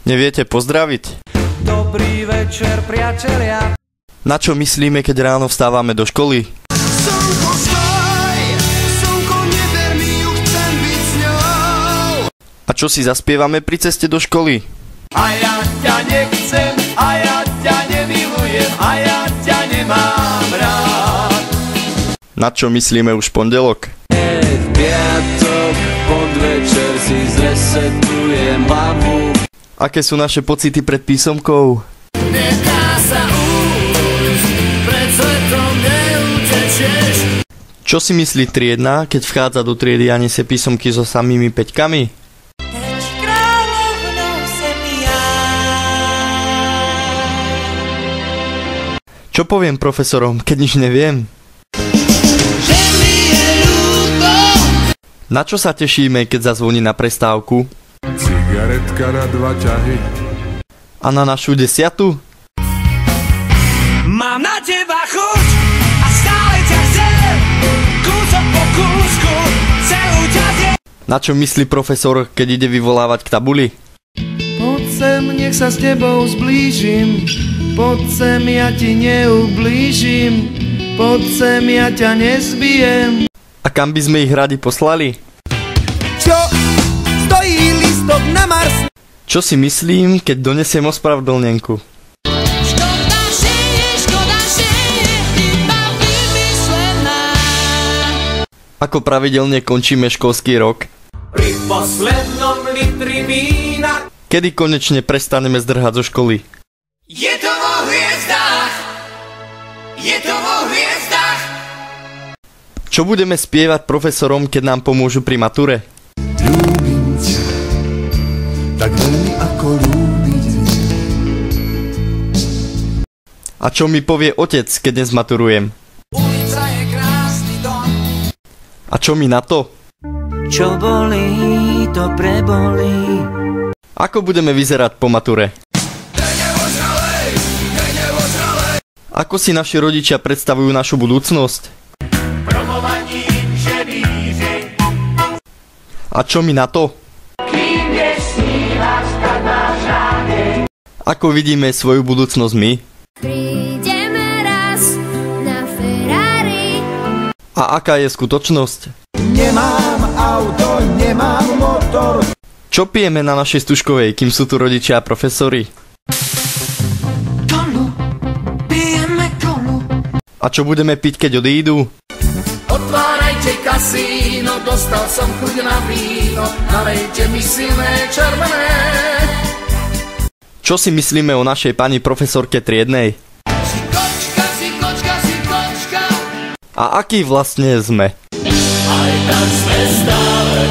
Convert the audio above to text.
Neviete pozdraviť? Dobrý večer, priatelia. Na čo myslíme, keď ráno vstávame do školy? Slnko stoj, slnko neber mi ju, chcem byť s ňou. A čo si zaspievame pri ceste do školy? A ja ťa nechcem, a ja ťa nemilujem, a ja ťa nemám rád. Na čo myslíme už pondelok? Piatok, podvečer si zresetujem hlavu. Aké sú naše pocity pred písomkou? Nechá sa újsť, pred svetom neutečieš. Čo si myslí triedna, keď vchádza do triedy a nesie písomky so samými peťkami? Čo poviem profesorom, keď nič neviem? Na čo sa tešíme, keď zazvoní na prestávku? Cigaretka na 2 ťahy. A na našu 10? Mám na teba chuť a stále ťa chcem. Kúsok po kúsku, celú ťa zjem. Na čo myslí profesor, keď ide vyvolávať k tabuli? Poď sem, nech sa s tebou zblížim. Poď sem, ja ti neublížim. Poď sem, ja ťa nezbijem. A kam by sme ich radi poslali? Čo? Stojí lístok na Mars. Čo si myslím, keď donesiem ospravedlnenku? Škoda, že je iba vymyslená. Ako pravidelne končíme školský rok? Pri poslednom litri vína. Kedy konečne prestaneme zdrhať zo školy? Je to vo hviezdách. Je to vo hviezdách. Čo budeme spievať profesorom, keď nám pomôžu pri mature? Ľúbim ťa, tak veľmi ako ľúbiť mňa. A čo mi povie otec, keď nezmaturujem? Ulica je krásny dom. A čo mi na to? Čo bolí, to prebolí. Ako budeme vyzerať po mature? Ako si naši rodičia predstavujú našu budúcnosť? Promovaním ževíři. A čo mi na to? Kým vieš snívať, tak máš nádej. Ako vidíme svoju budúcnosť my? Prídeme raz na Ferrari. A aká je skutočnosť? Nemám auto, nemám motor. Čo pijeme na našej stužkovej, kým sú tu rodičia a profesori? Kolu, pijeme kolu. A čo budeme piť, keď odídu? Otvárajte kasíno, dostal som chuť na víno. Nalejte mi silné červené. Čo si myslíme o našej pani profesorke triednej? Si kočka, si kočka, si kočka. A aký vlastne sme? Aj tak sme stále